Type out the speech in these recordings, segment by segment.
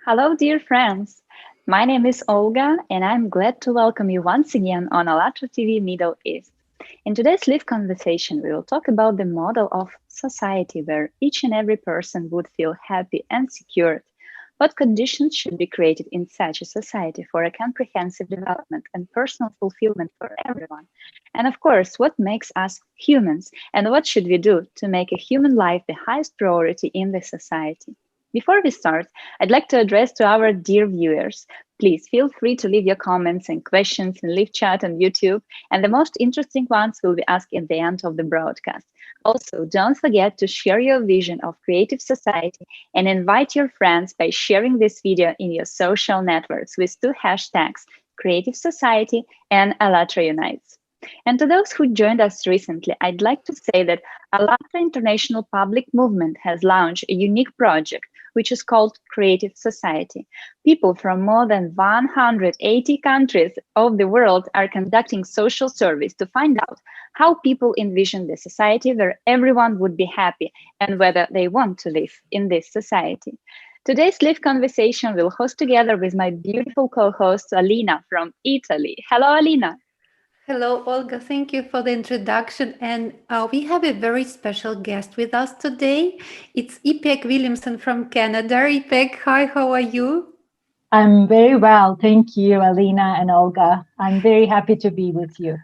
Hello, dear friends. My name is Olga, and I'm glad to welcome you once again on Allatra TV Middle East. In today's live conversation, we will talk about the model of society where each and every person would feel happy and secured. What conditions should be created in such a society for a comprehensive development and personal fulfillment for everyone? And of course, what makes us humans, and what should we do to make a human life the highest priority in the society? Before we start, I'd like to address to our dear viewers. Please feel free to leave your comments and questions in live chat on YouTube, and the most interesting ones will be asked at the end of the broadcast. Also, don't forget to share your vision of creative society and invite your friends by sharing this video in your social networks with two hashtags, Creative Society and allatraunites. And to those who joined us recently, I'd like to say that Allatra International Public Movement has launched a unique project which is called Creative Society. People from more than 180 countries of the world are conducting social surveys to find out how people envision the society where everyone would be happy and whether they want to live in this society. Today's live conversation we'll host together with my beautiful co-host Alina from Italy. Hello, Alina. Hello, Olga. Thank you for the introduction. And we have a very special guest with us today. It's Ipek Williamson from Canada. Ipek, hi, how are you? I'm very well. Thank you, Alina and Olga. I'm very happy to be with you.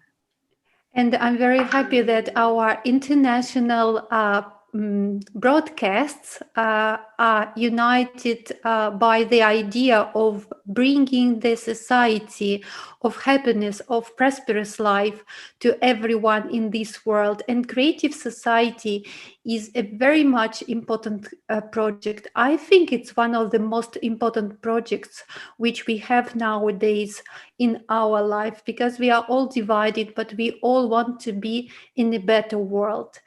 And I'm very happy that our international broadcasts are united by the idea of bringing the society of happiness, of prosperous life to everyone in this world. And Creative Society is a very much important project. I think it's one of the most important projects which we have nowadays in our life, because we are all divided, but we all want to be in a better world.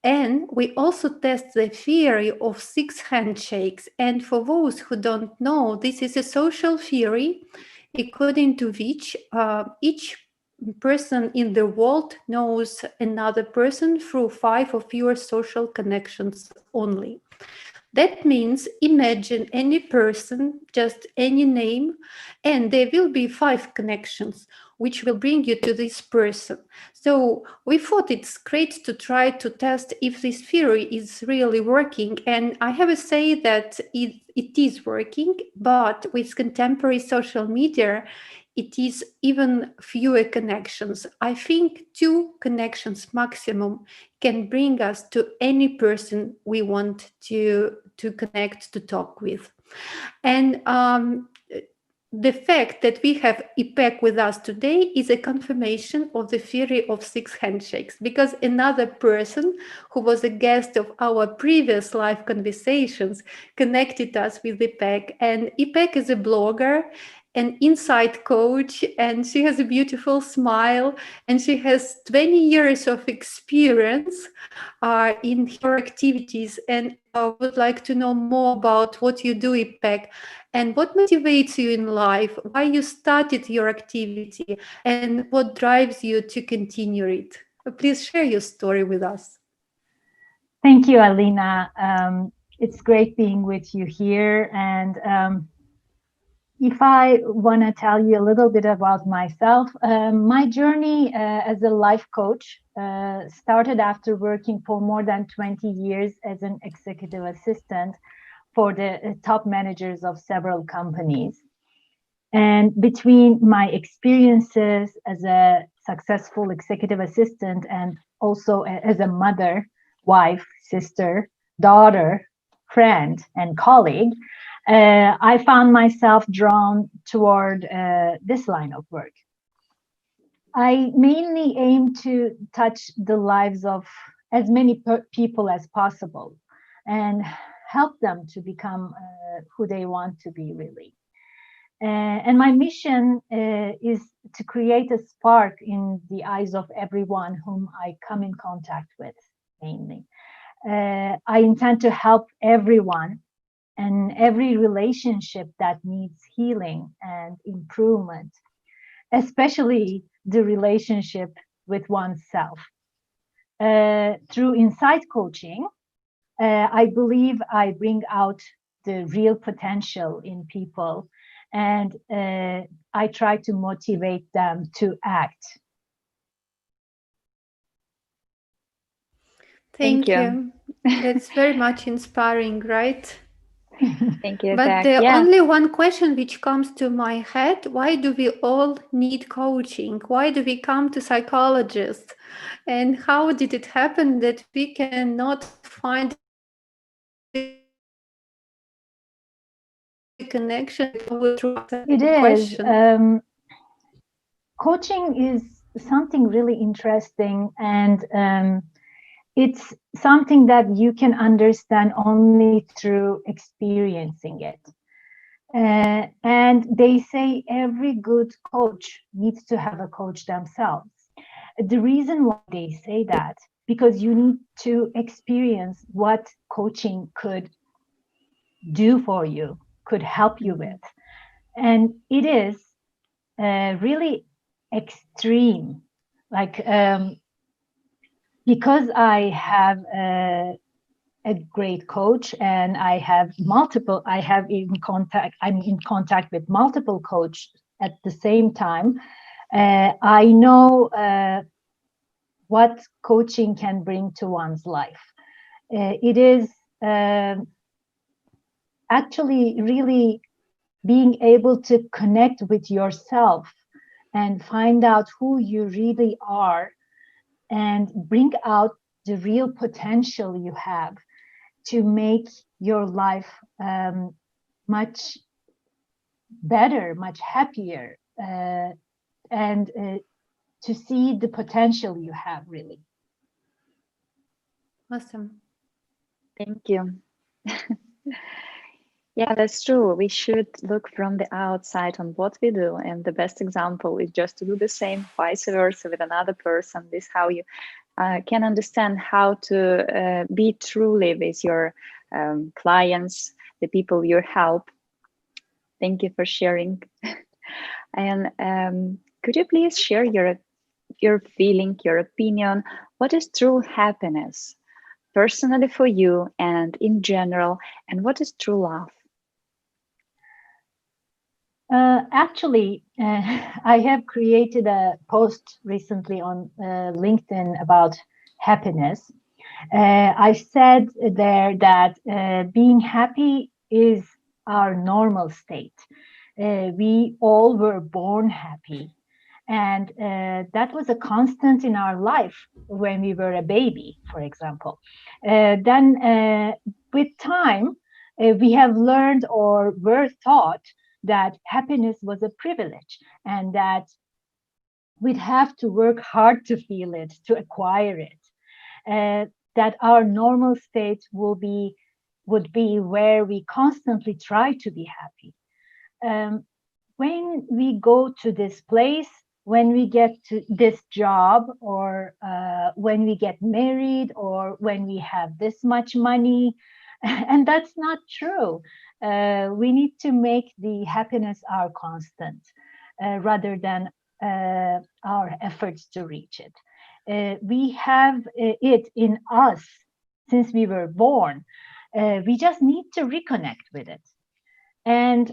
And we also test the theory of six handshakes. And for those who don't know, this is a social theory according to which each person in the world knows another person through five or fewer social connections only. That means imagine any person, just any name, and there will be five connections which will bring you to this person. So we thought it's great to try to test if this theory is really working. And I have to say that it is working, but with contemporary social media, it is even fewer connections. I think two connections maximum can bring us to any person we want to connect, to talk with. And the fact that we have Ipek with us today is a confirmation of the theory of six handshakes, because another person who was a guest of our previous live conversations connected us with Ipek. And Ipek is a blogger, an insight coach, and she has a beautiful smile, and she has 20 years of experience in her activities. And I would like to know more about what you do, Ipek, and what motivates you in life, why you started your activity, and what drives you to continue it. Please share your story with us. Thank you, Alina. It's great being with you here. And if I want to tell you a little bit about myself, my journey as a life coach started after working for more than 20 years as an executive assistant for the top managers of several companies. And between my experiences as a successful executive assistant and also as a mother, wife, sister, daughter, friend, and colleague, I found myself drawn toward this line of work. I mainly aim to touch the lives of as many people as possible and help them to become who they want to be, really. And my mission is to create a spark in the eyes of everyone whom I come in contact with, mainly. I intend to help everyone and every relationship that needs healing and improvement, especially the relationship with oneself. Through insight coaching, I believe I bring out the real potential in people, and I try to motivate them to act. Thank you. That's very much inspiring, right? Thank you, But Ipek. the Yeah. only one question which comes to my head, why do we all need coaching? Why do we come to psychologists? And how did it happen that we cannot find a connection It is. Coaching is something really interesting, and it's something that you can understand only through experiencing it. And they say every good coach needs to have a coach themselves. The reason why they say that, because you need to experience what coaching could do for you, could help you with. And it is really extreme. Like, because I have a great coach, and I'm in contact with multiple coaches at the same time. I know what coaching can bring to one's life. It is actually really being able to connect with yourself and find out who you really are and bring out the real potential you have to make your life much better, much happier, and to see the potential you have, really. Awesome. Thank you. Yeah, that's true. We should look from the outside on what we do. And the best example is just to do the same, vice versa, with another person. This is how you can understand how to be truly with your clients, the people you help. Thank you for sharing. And could you please share your feeling, your opinion? What is true happiness, personally for you and in general? And what is true love? Actually, I have created a post recently on LinkedIn about happiness. I said there that being happy is our normal state. We all were born happy, and that was a constant in our life when we were a baby, for example. Then with time, we have learned or were taught that happiness was a privilege, and that we'd have to work hard to feel it, to acquire it. That our normal state would be where we constantly try to be happy. When we go to this place, when we get to this job, or when we get married, or when we have this much money, and that's not true. We need to make the happiness our constant, rather than our efforts to reach it. We have it in us since we were born. We just need to reconnect with it. And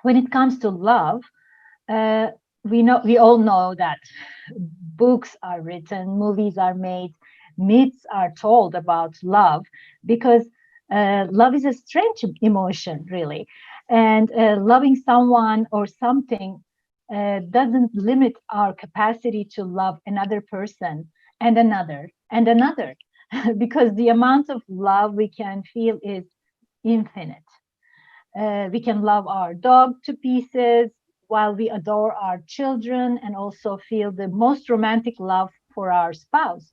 when it comes to love, we all know that books are written, movies are made, myths are told about love, because love is a strange emotion, really. And loving someone or something doesn't limit our capacity to love another person and another and another, because the amount of love we can feel is infinite. We can love our dog to pieces while we adore our children, and also feel the most romantic love for our spouse.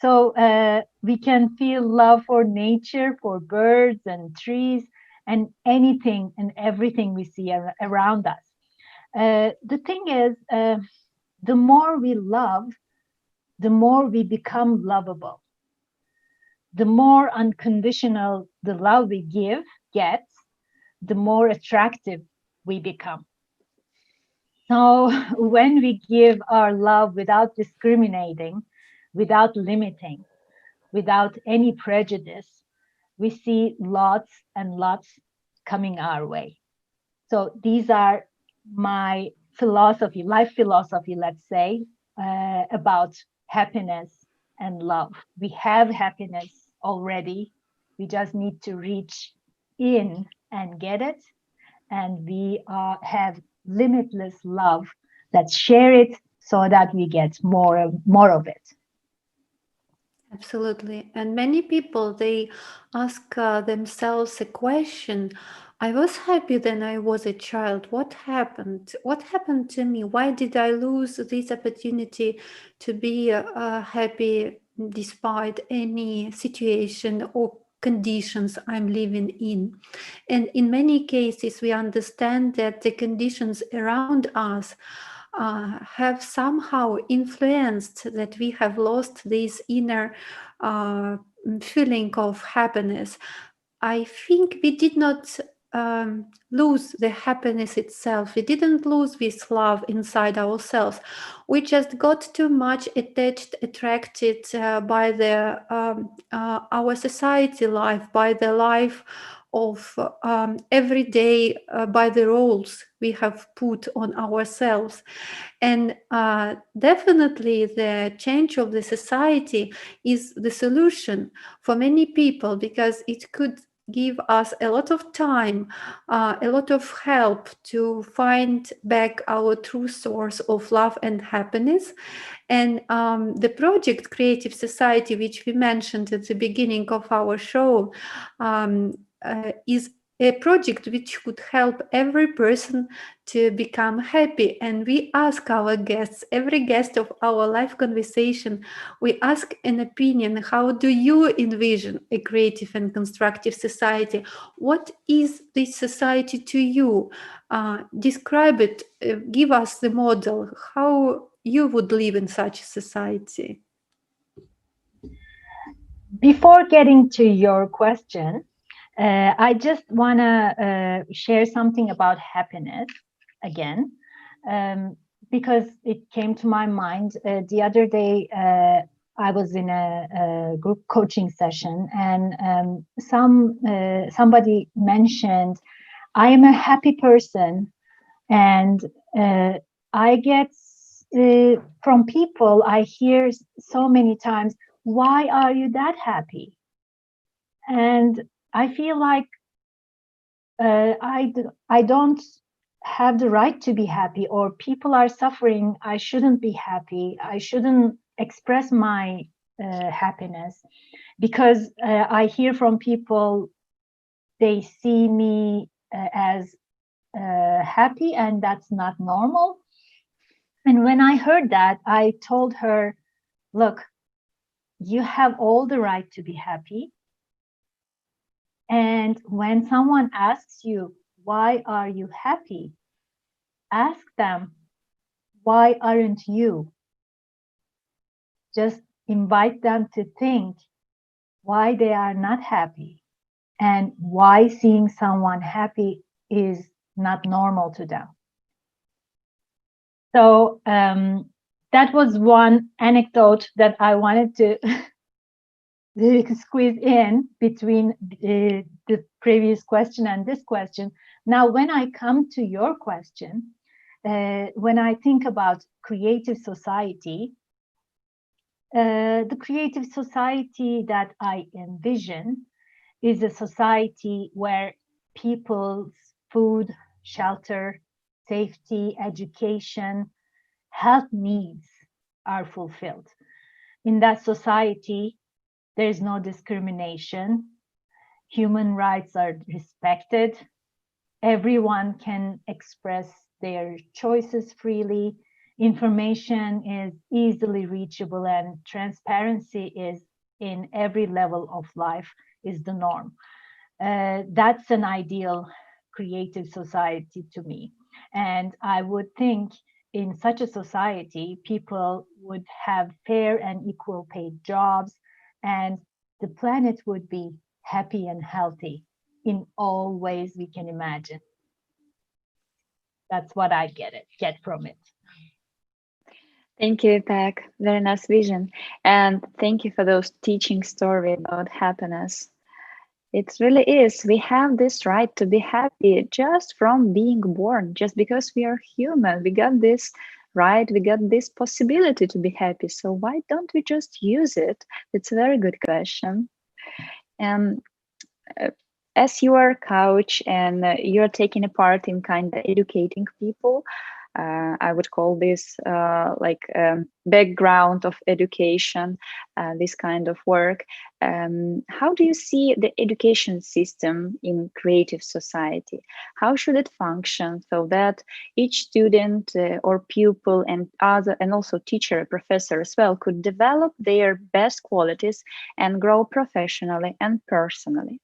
So we can feel love for nature, for birds and trees, and anything and everything we see around us. The thing is, the more we love, the more we become lovable. The more unconditional the love we gets, the more attractive we become. So when we give our love without discriminating, without limiting, without any prejudice, we see lots and lots coming our way. So these are my philosophy, life philosophy, let's say, about happiness and love. We have happiness already. We just need to reach in and get it. And we have limitless love. Let's share it so that we get more of it. Absolutely. And many people, they ask themselves a question. I was happy when I was a child. What happened? What happened to me? Why did I lose this opportunity to be happy despite any situation or conditions I'm living in? And in many cases, we understand that the conditions around us have somehow influenced that we have lost this inner feeling of happiness. I think we did not lose the happiness itself. We didn't lose this love inside ourselves. We just got too much attached, attracted by the our society life, by the life of every day, by the roles we have put on ourselves. And definitely the change of the society is the solution for many people, because it could give us a lot of time, a lot of help to find back our true source of love and happiness. And the project Creative Society, which we mentioned at the beginning of our show, is a project which could help every person to become happy. And we ask our guests, every guest of our live conversation, we ask an opinion. How do you envision a creative and constructive society? What is this society to you? Describe it, give us the model, how you would live in such a society. Before getting to your question, I just want to share something about happiness again, because it came to my mind the other day. I was in a group coaching session, and somebody mentioned, I am a happy person, and I get from people, I hear so many times, why are you that happy? And I feel like I don't have the right to be happy, or people are suffering. I shouldn't be happy. I shouldn't express my happiness, because I hear from people, they see me as happy, and that's not normal. And when I heard that, I told her, look, you have all the right to be happy. And when someone asks you, why are you happy? Ask them, why aren't you? Just invite them to think why they are not happy, and why seeing someone happy is not normal to them. So that was one anecdote that I wanted to squeeze in between the previous question and this question. Now, when I come to your question, when I think about creative society, the creative society that I envision is a society where people's food, shelter, safety, education, health needs are fulfilled. In that society, there is no discrimination. Human rights are respected. Everyone can express their choices freely. Information is easily reachable, and transparency is in every level of life is the norm. That's an ideal creative society to me. And I would think in such a society, people would have fair and equal paid jobs, and the planet would be happy and healthy in all ways we can imagine. That's what I get from it. Thank you, Ipek. Very nice vision. And thank you for those teaching story about happiness. It really is. We have this right to be happy just from being born, just because we are human. We got this right, we got this possibility to be happy. So why don't we just use it? It's a very good question. And uh, as you are a coach and you're taking a part in kind of educating people, I would call this like background of education, this kind of work. How do you see the education system in creative society? How should it function so that each student or pupil and other, and also teacher, professor as well, could develop their best qualities and grow professionally and personally?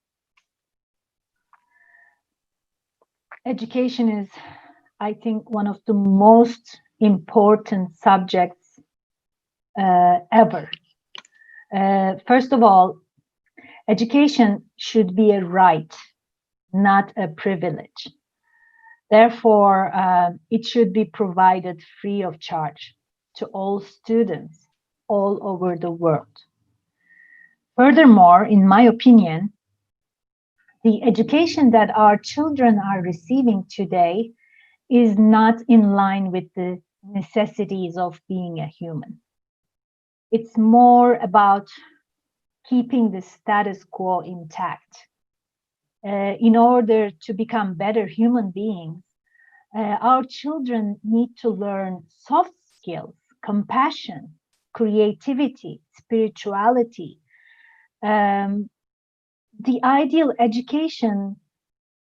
Education is, I think, one of the most important subjects ever. First of all, education should be a right, not a privilege. Therefore, it should be provided free of charge to all students all over the world. Furthermore, in my opinion, the education that our children are receiving today is not in line with the necessities of being a human. It's more about keeping the status quo intact. In order to become better human beings, our children need to learn soft skills, compassion, creativity, spirituality. The ideal education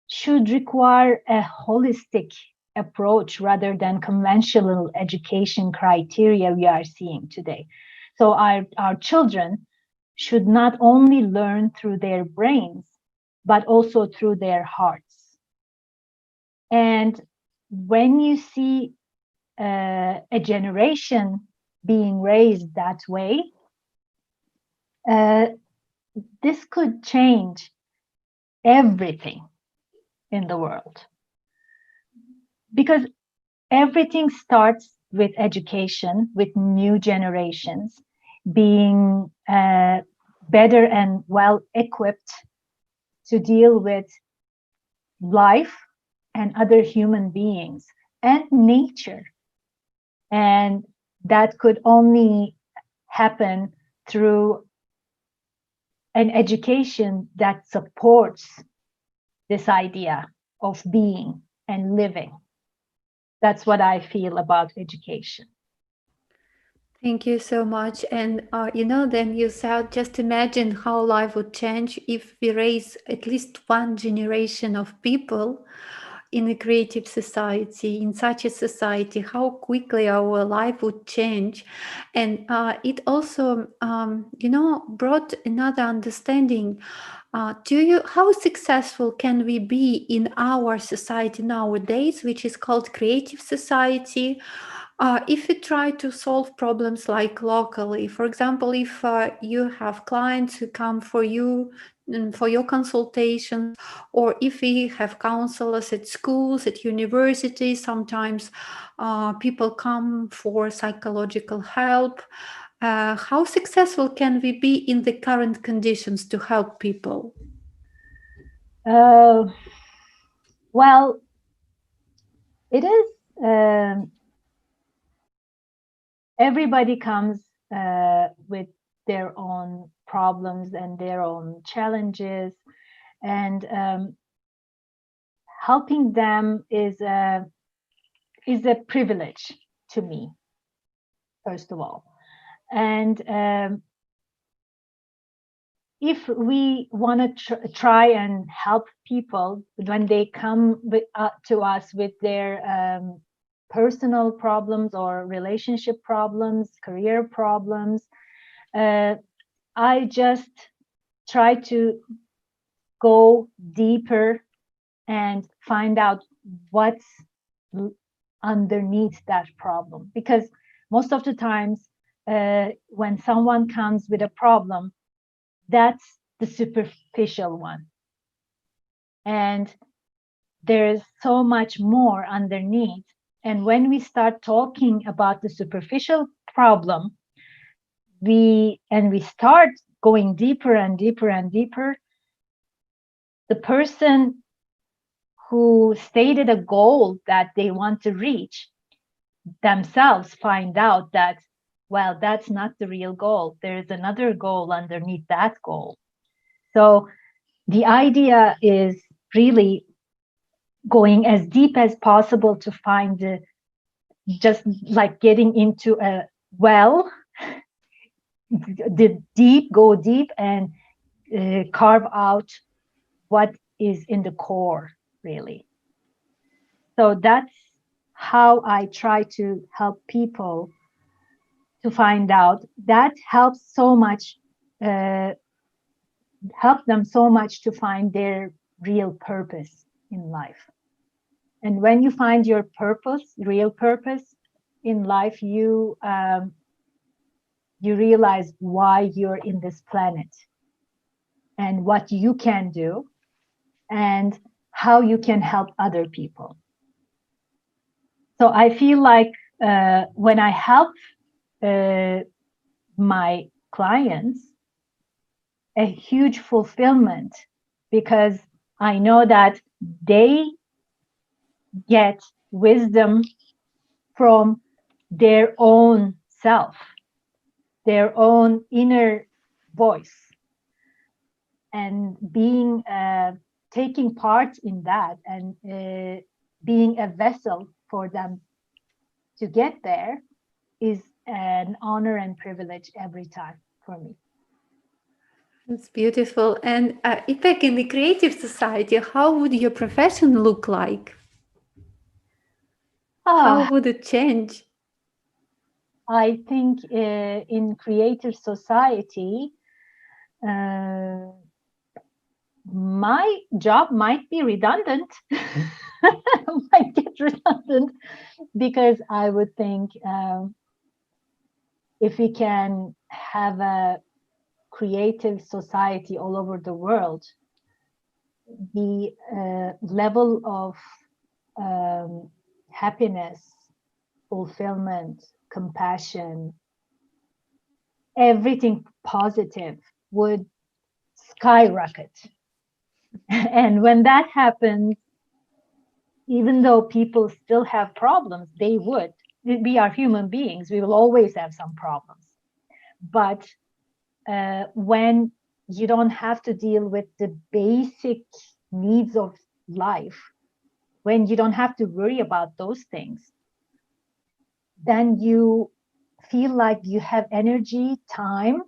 should require a holistic approach rather than conventional education criteria we are seeing today. So our children should not only learn through their brains, but also through their hearts. And when you see a generation being raised that way, this could change everything in the world. Because everything starts with education, with new generations being better and well equipped to deal with life and other human beings and nature. And that could only happen through an education that supports this idea of being and living. That's what I feel about education. Thank you so much. And then you said, just imagine how life would change if we raise at least one generation of people in a creative society, in such a society, how quickly our life would change. And it also, brought another understanding. How successful can we be in our society nowadays, which is called creative society? If you try to solve problems like locally, for example, if you have clients who come for you and for your consultations, or if we have counselors at schools, at universities, sometimes people come for psychological help. How successful can we be in the current conditions to help people? Well, it is. Everybody comes with their own problems and their own challenges, and helping them is a privilege to me, first of all. And if we want to try and help people when they come to us with their personal problems or relationship problems, career problems, I just try to go deeper and find out what's underneath that problem. Because most of the times when someone comes with a problem, that's the superficial one. And there's so much more underneath. And when we start talking about the superficial problem, we start going deeper and deeper and deeper, the person who stated a goal that they want to reach themselves find out that, well, that's not the real goal. There's another goal underneath that goal. So the idea is really going as deep as possible to find just like getting into a well, go deep and carve out what is in the core, really. So that's how I try to help people to find out. That helps so much, help them so much to find their real purpose in life. And when you find your purpose, real purpose in life, you realize why you're in this planet and what you can do and how you can help other people. So I feel like when I help my clients, a huge fulfillment, because I know that they get wisdom from their own self, their own inner voice, and being taking part in that and being a vessel for them to get there is an honor and privilege every time for me. That's beautiful. And Ipek, in the creative society, how would your profession look like? How would it change? I think in creative society, my job might be redundant, might get redundant, because I would think if we can have a creative society all over the world, the level of happiness, fulfillment, compassion, everything positive would skyrocket. And when that happens, even though people still have problems, they would. We are human beings. We will always have some problems. But when you don't have to deal with the basic needs of life, when you don't have to worry about those things, then you feel like you have energy, time,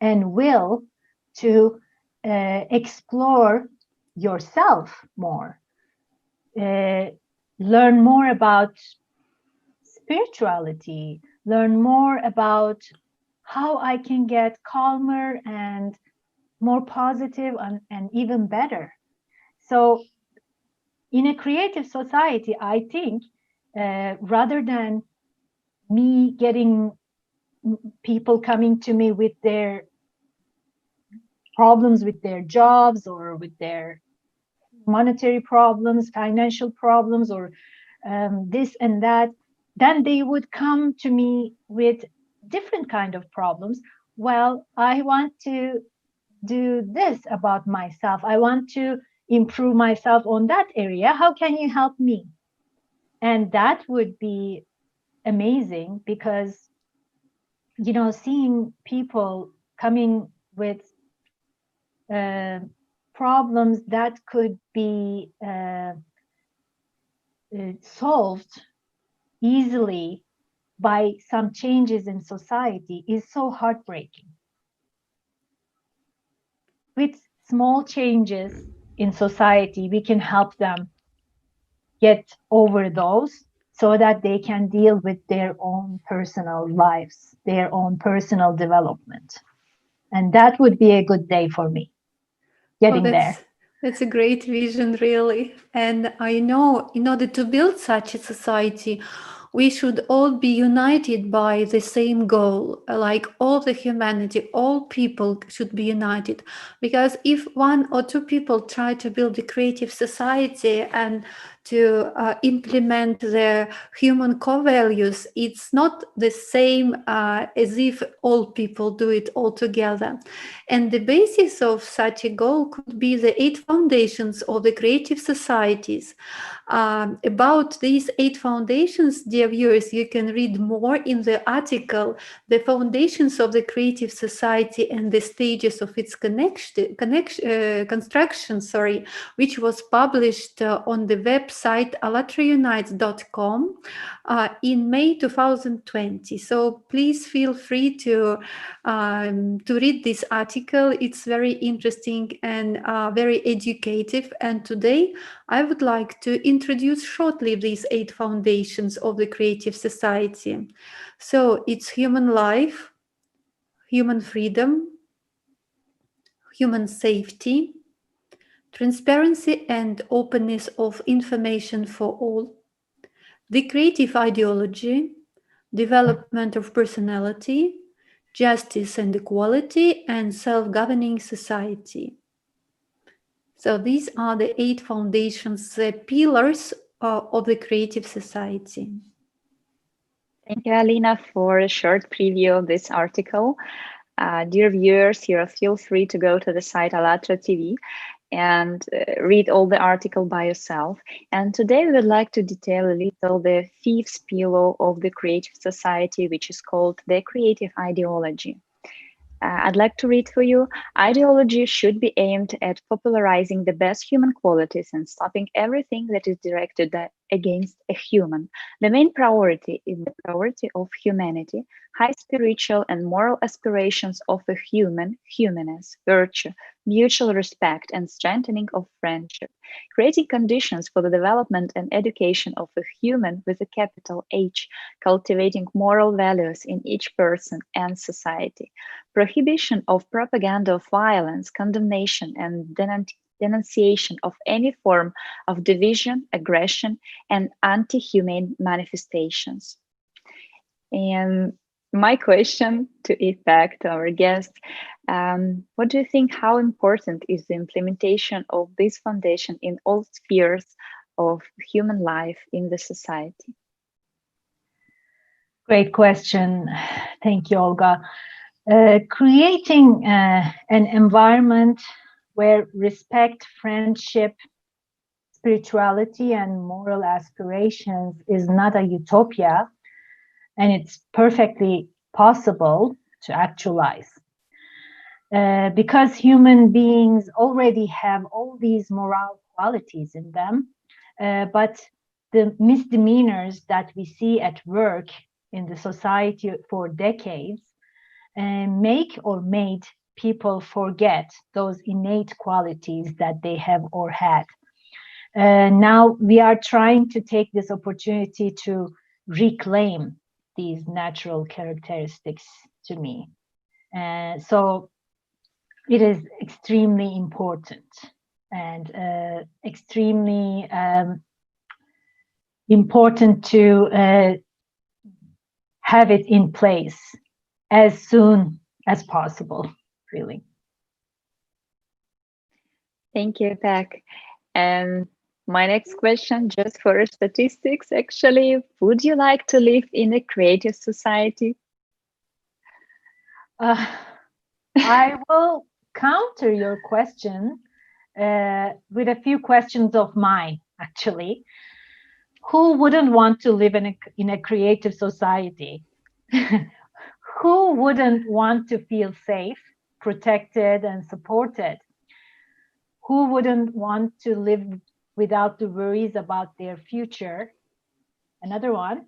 and will to explore yourself more, learn more about spirituality, learn more about how I can get calmer and more positive and even better. So in a creative society, I think rather than me getting people coming to me with their problems with their jobs or with their monetary problems, financial problems, or this and that, then they would come to me with different kind of problems. Well, I want to do this about myself. I want to improve myself on that area. How can you help me? And that would be amazing, because, you know, seeing people coming with problems that could be solved easily by some changes in society is so heartbreaking. With small changes in society, we can help them get over those so that they can deal with their own personal lives, their own personal development. And that would be a good day for me, getting there. That's a great vision, really. And I know in order to build such a society, we should all be united by the same goal, like all the humanity, all people should be united. Because if one or two people try to build a creative society and to implement the human core values, it's not the same as if all people do it all together. And the basis of such a goal could be the 8 foundations of the creative societies. About these 8 foundations, dear viewers, you can read more in the article, The Foundations of the Creative Society and the Stages of its Construction, which was published on the website allatraunites.com in May 2020. So please feel free to read this article. It's very interesting and very educative. And today I would like to introduce shortly these 8 foundations of the creative society. So it's human life, human freedom, human safety, transparency and openness of information for all, the creative ideology, development of personality, justice and equality, and self-governing society. So these are the 8 foundations, the pillars of the creative society. Thank you, Alina, for a short preview of this article. Dear viewers, you feel free to go to the site Allatra TV and read all the article by yourself. And today we would like to detail a little the 5th pillar of the creative society, which is called the creative ideology. I'd like to read for you. Ideology should be aimed at popularizing the best human qualities and stopping everything that is directed against a human. The main priority is the priority of humanity, high spiritual and moral aspirations of a human, humanness, virtue, mutual respect, and strengthening of friendship, creating conditions for the development and education of a human with a capital H, cultivating moral values in each person and society, prohibition of propaganda of violence, condemnation, and denunciation of any form of division, aggression, and anti-humane manifestations. And my question to Ipek, to our guest, what do you think, how important is the implementation of this foundation in all spheres of human life in the society? Great question. Thank you, Olga. Creating an environment where respect, friendship, spirituality, and moral aspirations is not a utopia, and it's perfectly possible to actualize. Because human beings already have all these moral qualities in them, but the misdemeanors that we see at work in the society for decades make or made people forget those innate qualities that they have or had. Now we are trying to take this opportunity to reclaim these natural characteristics to me. So it is extremely important and extremely important to have it in place as soon as possible, really. Thank you, Ipek. And my next question, just for statistics, actually, would you like to live in a creative society? I will counter your question with a few questions of mine, actually. Who wouldn't want to live in a creative society? Who wouldn't want to feel safe, protected, and supported? Who wouldn't want to live without the worries about their future? Another one.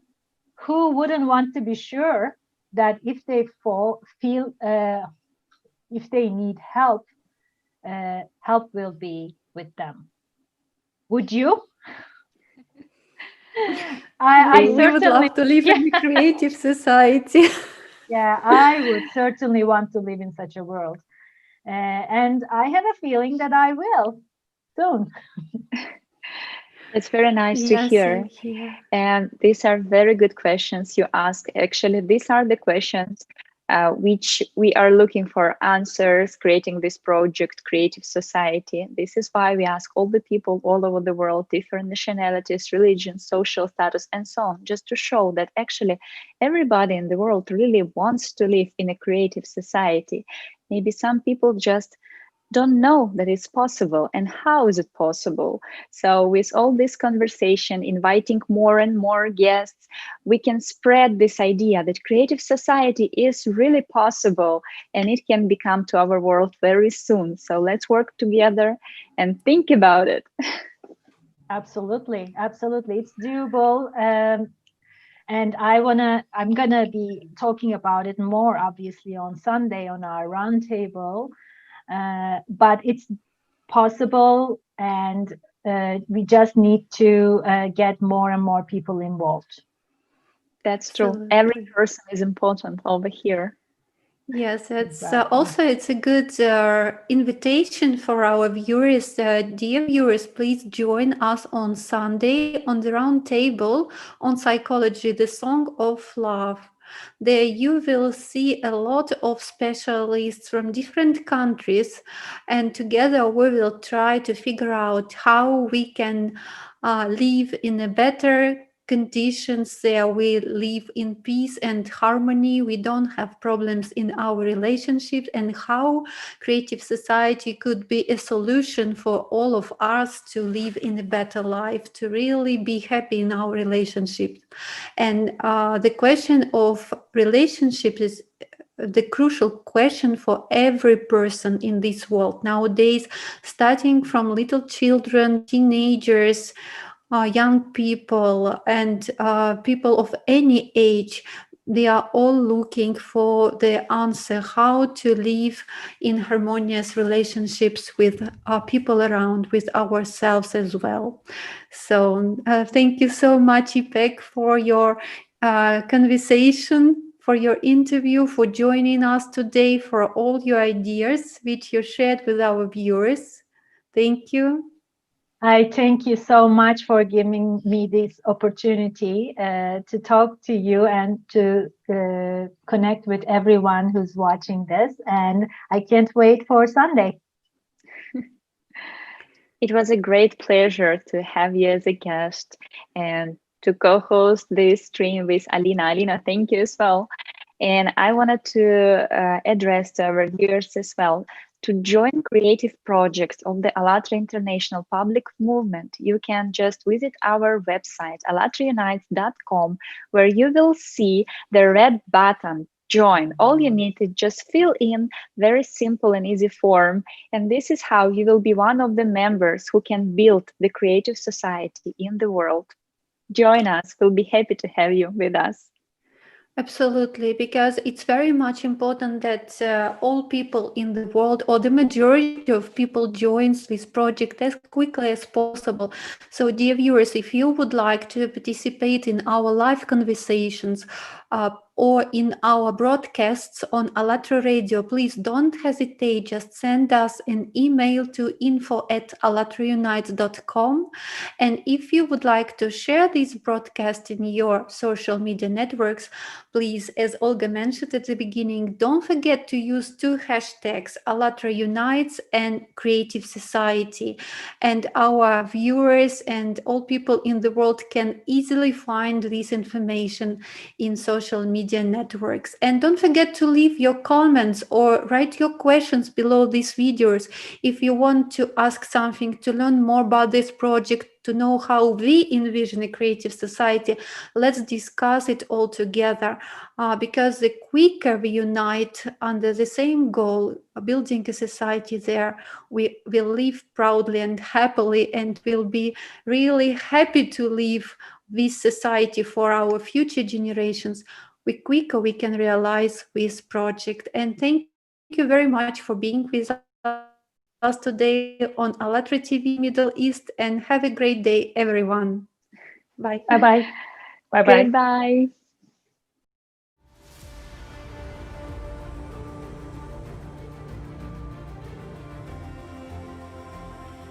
Who wouldn't want to be sure that if they if they need help, help will be with them? Would you? We would love to live in a creative society. Yeah, I would certainly want to live in such a world. And I have a feeling that I will soon. It's very nice to hear. And these are very good questions you ask. Actually, these are the questions which we are looking for answers, creating this project, Creative Society. This is why we ask all the people all over the world, different nationalities, religions, social status, and so on, just to show that actually everybody in the world really wants to live in a creative society. Maybe some people just don't know that it's possible, and how is it possible. So with all this conversation, inviting more and more guests, we can spread this idea that creative society is really possible, and it can become to our world very soon. So let's work together and think about it. Absolutely, absolutely, it's doable. And I'm gonna be talking about it more, obviously, on Sunday on our roundtable. But it's possible, and we just need to get more and more people involved. That's true. Absolutely. Every person is important over here. Yes, it's Exactly. also it's a good invitation for our viewers. Dear viewers, please join us on Sunday on the round table on psychology, the song of love. There you will see a lot of specialists from different countries, and together we will try to figure out how we can live in a better conditions there, we live in peace and harmony, we don't have problems in our relationships, and how creative society could be a solution for all of us to live in a better life, to really be happy in our relationships. And the question of relationships is the crucial question for every person in this world nowadays, starting from little children, teenagers, young people, and people of any age. They are all looking for the answer how to live in harmonious relationships with people around, with ourselves as well. So thank you so much, Ipek, for your conversation, for your interview, for joining us today, for all your ideas which you shared with our viewers. Thank you. I thank you so much for giving me this opportunity to talk to you and to connect with everyone who's watching this. And I can't wait for Sunday. It was a great pleasure to have you as a guest and to co-host this stream with Alina. Alina, thank you as well. And I wanted to address to our viewers as well, to join creative projects of the ALLATRA International Public Movement, you can just visit our website, allatraunites.com, where you will see the red button, join. All you need is just fill in very simple and easy form. And this is how you will be one of the members who can build the creative society in the world. Join us. We'll be happy to have you with us. Absolutely, because it's very much important that all people in the world, or the majority of people, joins this project as quickly as possible. So, dear viewers, if you would like to participate in our live conversations or in our broadcasts on ALLATRA Radio, please don't hesitate. Just send us an email to info@allatraunites.com. And if you would like to share this broadcast in your social media networks, please, as Olga mentioned at the beginning, don't forget to use two hashtags, ALLATRA Unites and Creative Society. And our viewers and all people in the world can easily find this information in social media networks. And don't forget to leave your comments or write your questions below these videos. If you want to ask something, to learn more about this project, to know how we envision a creative society, let's discuss it all together. Because the quicker we unite under the same goal, building a society there, we will live proudly and happily, and will be really happy to live this society for our future generations. The quicker we can realize this project. And thank you very much for being with us today on ALLATRA TV Middle East, and have a great day, everyone. Bye. Bye bye. Bye bye. Goodbye.